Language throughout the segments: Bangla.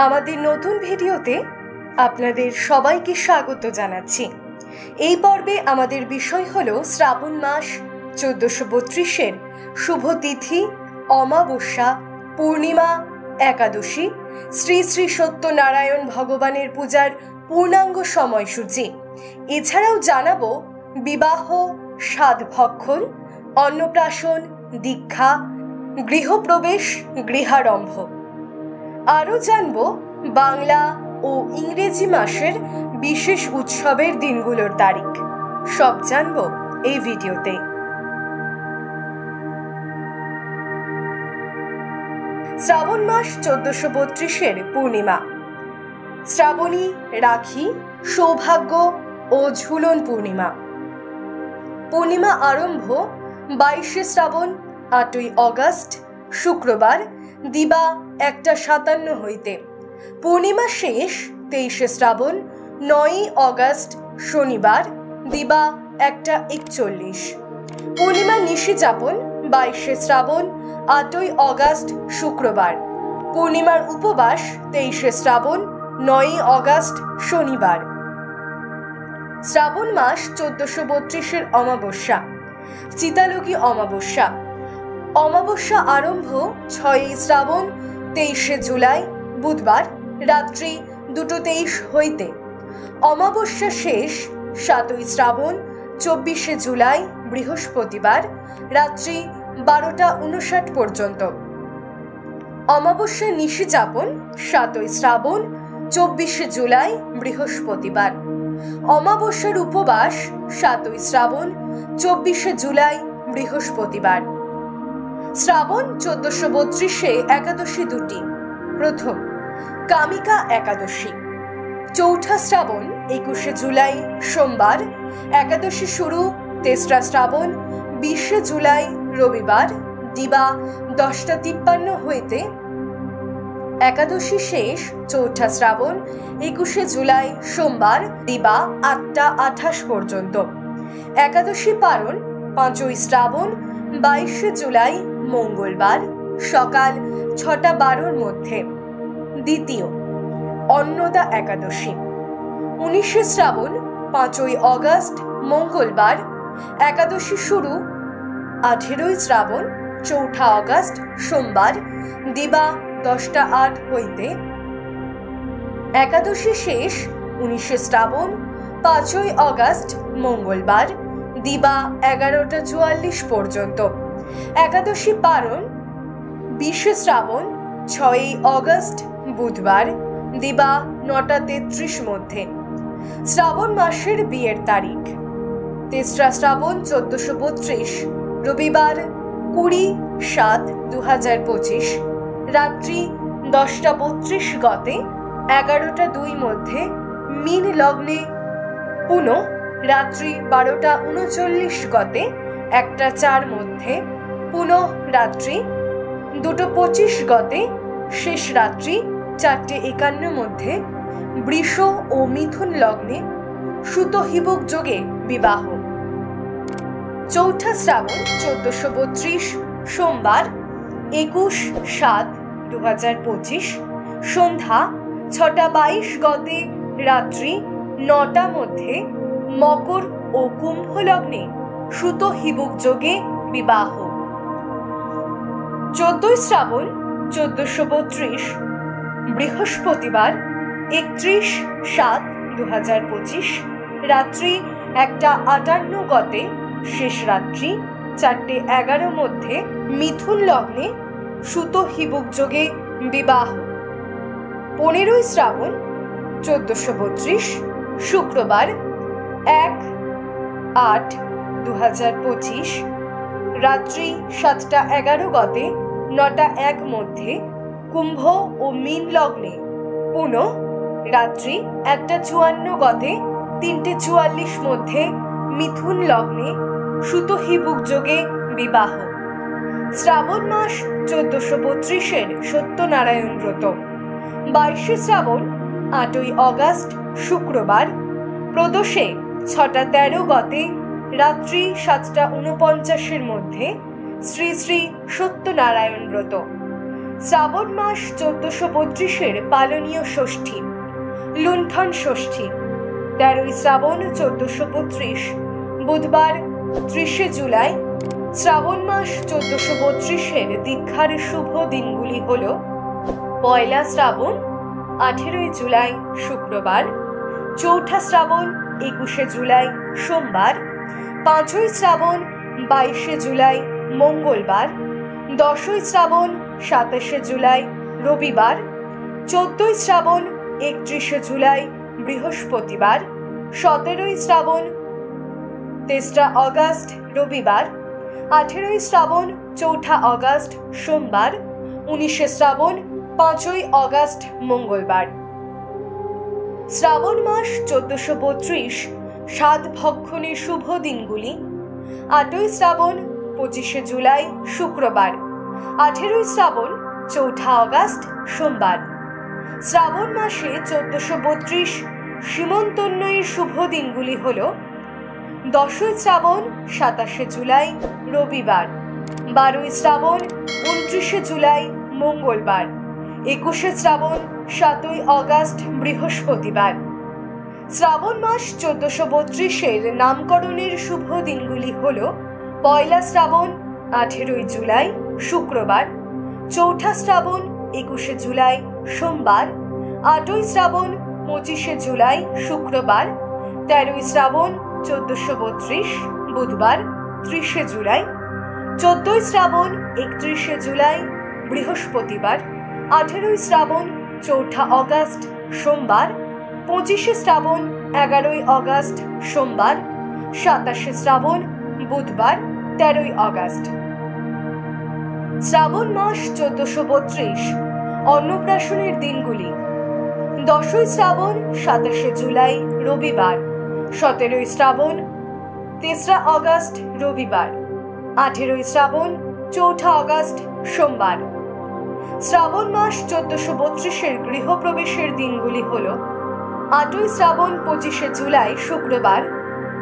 আমাদের নতুন ভিডিওতে আপনাদের সবাইকে স্বাগত জানাচ্ছি। এই পর্বে আমাদের বিষয় হলো শ্রাবণ মাস 1432-এর শুভ তিথি, অমাবস্যা, পূর্ণিমা, একাদশী, শ্রী শ্রী সত্যনারায়ণ ভগবানের পূজার পূর্ণাঙ্গ সময়সূচি। এছাড়াও জানাবো বিবাহ, সাধভক্ষণ, অন্নপ্রাশন, দীক্ষা, গৃহপ্রবেশ, গৃহারম্ভ। আরও জানব বাংলা ও ইংরেজি মাসের বিশেষ উৎসবের দিনগুলোর তারিখ। সব জানব এই ভিডিওতে। শ্রাবণ মাস 1432-এর পূর্ণিমা। শ্রাবণী, রাখি, সৌভাগ্য ও ঝুলন পূর্ণিমা। পূর্ণিমা আরম্ভ 22শে শ্রাবণ 8ই অগস্ট শুক্রবার দিবা 1:57 হইতে। পূর্ণিমা শেষ 23শে শ্রাবণ 9ই অগস্ট শনিবার দিবা 1:41। পূর্ণিমা নিশি যাপন 22শে শ্রাবণ 8ই অগস্ট শুক্রবার। পূর্ণিমার উপবাস 23শে শ্রাবণ 9ই অগস্ট শনিবার। শ্রাবণ মাস 1432-এর অমাবস্যা। চিতালগী অমাবস্যা। অমাবস্যা আরম্ভ 6ই শ্রাবণ 23শে জুলাই বুধবার রাত্রি 2:23 হইতে। অমাবস্যা শেষ 7ই শ্রাবণ 24শে জুলাই বৃহস্পতিবার রাত্রি 12:59 পর্যন্ত। অমাবস্যা নিশি যাপন 7ই শ্রাবণ 24শে জুলাই বৃহস্পতিবার। অমাবস্যার উপবাস 7ই শ্রাবণ 24শে জুলাই বৃহস্পতিবার। শ্রাবণ 1432-এ একাদশী দুটি। প্রথম কামিকা একাদশী। চৌঠা শ্রাবণ 21শে জুলাই সোমবার। একাদশী শুরু 3রা শ্রাবণ 20শে জুলাই রবিবার দিবা 10:53 হইতে। একাদশী শেষ চৌঠা শ্রাবণ 21শে জুলাই সোমবার দিবা 8:28 পর্যন্ত। একাদশী পারণ 5ই শ্রাবণ 22শে জুলাই মঙ্গলবার সকাল 6:12 মধ্যে। দ্বিতীয় অন্নদা একাদশী। 19শে শ্রাবণ 5ই অগস্ট মঙ্গলবার। একাদশী শুরু 18ই শ্রাবণ 4ঠা অগস্ট সোমবার দিবা 10:08 হইতে। একাদশী শেষ 19শে শ্রাবণ 5ই অগস্ট মঙ্গলবার দিবা 11:44 পর্যন্ত। একাদশী পারণ 20শে শ্রাবণ 6ই অগস্ট বুধবার দিবা 9:33 মধ্যে। শ্রাবণ মাসের বিয়ের তারিখ। 3রা শ্রাবণ 1432 রবিবার 20/7/2025 রাত্রি 10:32 গতে 11:02 মধ্যে মীন লগ্নে। পুনঃ রাত্রি 12:39 গতে 1:04 মধ্যে। পুনঃ রাত্রি 2:25 গতে শেষ রাত্রি 4:51 মধ্যে বৃষ ও মিথুন লগ্নে সুতহিবুক যোগে বিবাহ। চৌঠা শ্রাবণ 1432 সোমবার 21/7/2025 সন্ধ্যা 6:22 গতে রাত্রি 9টা মধ্যে মকর ও কুম্ভ লগ্নে সুতহিবুক যোগে বিবাহ। 14ই শ্রাবণ 1432 বৃহস্পতিবার 31/7/2025 রাত্রি 1:58 গতে শেষ রাত্রি 4:11 মধ্যে মিথুন লগ্নে সুতহিবুক যোগে বিবাহ। 15ই শ্রাবণ 1432 শুক্রবার 1/8/2025 রাত্রি 7:11 গতে 9:01 মধ্যে কুম্ভ ও মীন লগ্নে। পুনঃ রাত্রি 1:54 গতে 3:44 মধ্যে মিথুন লগ্নে সুতহিবুক যোগে বিবাহ। শ্রাবণ মাস 1432-এর সত্যনারায়ণ ব্রত। 22শে শ্রাবণ 8ই অগস্ট শুক্রবার প্রদোষে 6:13 গতে রাত্রি 7:49 মধ্যে শ্রী শ্রী সত্যনারায়ণ ব্রত। শ্রাবণ মাস 1432-এর পালনীয় ষষ্ঠী লুণ্ঠন ষষ্ঠী। 13ই শ্রাবণ 1432 বুধবার 30শে জুলাই। শ্রাবণ মাস 1432-এর দীক্ষার শুভ দিনগুলি হল: পয়লা শ্রাবণ 18ই জুলাই শুক্রবার, চৌঠা শ্রাবণ 21শে জুলাই সোমবার, 5ই শ্রাবণ 22শে জুলাই মঙ্গলবার, 10ই শ্রাবণ 27শে জুলাই রবিবার, 14ই শ্রাবণ 31শে জুলাই বৃহস্পতিবার, 17ই শ্রাবণ 3রা অগাস্ট রবিবার, 18ই শ্রাবণ 4ঠা অগাস্ট সোমবার, 19শে শ্রাবণ 5ই অগাস্ট মঙ্গলবার। শ্রাবণ মাস 1432 সাত ভক্ষণের শুভ দিনগুলি: 8ই শ্রাবণ 25শে জুলাই শুক্রবার, 18ই শ্রাবণ 4ঠা অগাস্ট সোমবার। শ্রাবণ মাসে 1432 সীমন্তোন্নয়ের শুভ দিনগুলি হল: 10ই শ্রাবণ 27শে জুলাই রবিবার, 12ই শ্রাবণ 29শে জুলাই মঙ্গলবার, 21শে শ্রাবণ 7ই অগাস্ট বৃহস্পতিবার। শ্রাবণ মাস 1432-এর নামকরণের শুভ দিনগুলি হল: পয়লা শ্রাবণ 18ই জুলাই শুক্রবার, চৌঠা শ্রাবণ 21শে জুলাই সোমবার, 8ই শ্রাবণ 25শে জুলাই শুক্রবার, 13ই শ্রাবণ 1432 বুধবার 30শে জুলাই, 14ই শ্রাবণ 31শে জুলাই বৃহস্পতিবার, 18ই শ্রাবণ 4ঠা অগাস্ট সোমবার, 25শে শ্রাবণ 11ই অগাস্ট সোমবার, 27শে শ্রাবণ বুধবার 13ই অগাস্ট। শ্রাবণ মাস 1432 অন্নপ্রাশনের দিনগুলি: 10ই শ্রাবণ 27শে জুলাই রবিবার, 17ই শ্রাবণ 3রা অগাস্ট রবিবার, 18ই শ্রাবণ 4ঠা অগাস্ট সোমবার। শ্রাবণ মাস 1432-এর গৃহপ্রবেশের দিনগুলি হল: 8ই শ্রাবণ 25শে জুলাই শুক্রবার,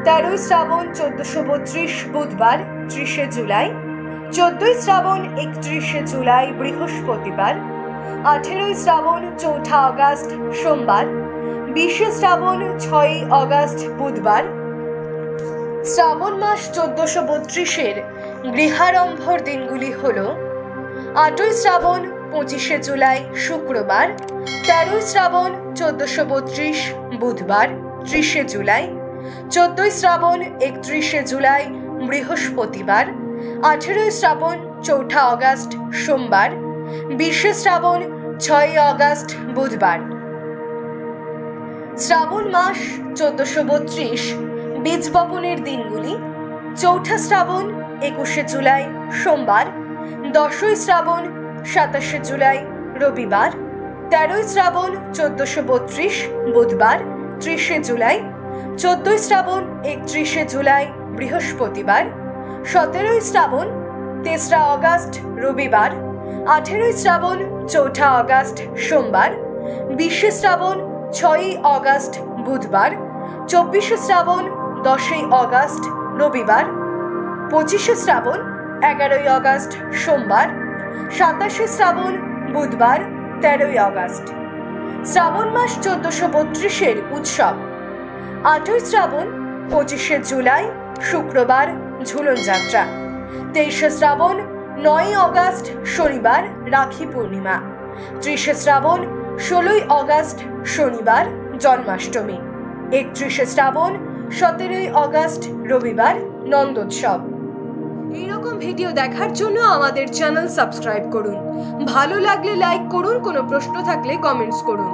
13ই শ্রাবণ 1432 বুধবার 30শে জুলাই, 14ই শ্রাবণ 31শে জুলাই বৃহস্পতিবার, 18ই শ্রাবণ 4ঠা অগাস্ট সোমবার, 20শে শ্রাবণ 6ই অগাস্ট বুধবার। শ্রাবণ মাস 1432-এর গৃহারম্ভর দিনগুলি হল: 8ই শ্রাবণ 25শে জুলাই শুক্রবার, 13ই শ্রাবণ 1432 বুধবার 30শে জুলাই, 14ই শ্রাবণ 31শে জুলাই বৃহস্পতিবার, 18ই শ্রাবণ 4ঠা অগাস্ট সোমবার, 20শে শ্রাবণ 6ই অগাস্ট বুধবার। শ্রাবণ মাস 1432 বীজ বপনের দিনগুলি: 4ঠা শ্রাবণ 21শে জুলাই সোমবার, 10ই শ্রাবণ 27শে জুলাই রবিবার, 13ই শ্রাবণ 1432 বুধবার 30শে জুলাই, 14ই শ্রাবণ 31শে জুলাই বৃহস্পতিবার, 17ই শ্রাবণ 3রা অগাস্ট রবিবার, 18ই শ্রাবণ 4ঠা অগাস্ট সোমবার, 20শে শ্রাবণ 6ই অগাস্ট বুধবার, 24শে শ্রাবণ 10ই অগাস্ট রবিবার, 25শে শ্রাবণ 11ই অগাস্ট সোমবার, 27শে শ্রাবণ বুধবার 13ই অগাস্ট। শ্রাবণ মাস 1432-এর উৎসব: 8ই শ্রাবণ 25শে জুলাই শুক্রবার ঝুলন যাত্রা, 23শে শ্রাবণ 9ই অগাস্ট শনিবার রাখি পূর্ণিমা, 30শে শ্রাবণ 16ই অগাস্ট শনিবার জন্মাষ্টমী, 31শে শ্রাবণ 17ই অগাস্ট রবিবার নন্দোৎসব। এইরকম ভিডিও দেখার জন্য আমাদের চ্যানেল সাবস্ক্রাইব করুন। ভালো লাগলে লাইক করুন, কোনো প্রশ্ন থাকলে কমেন্টস করুন।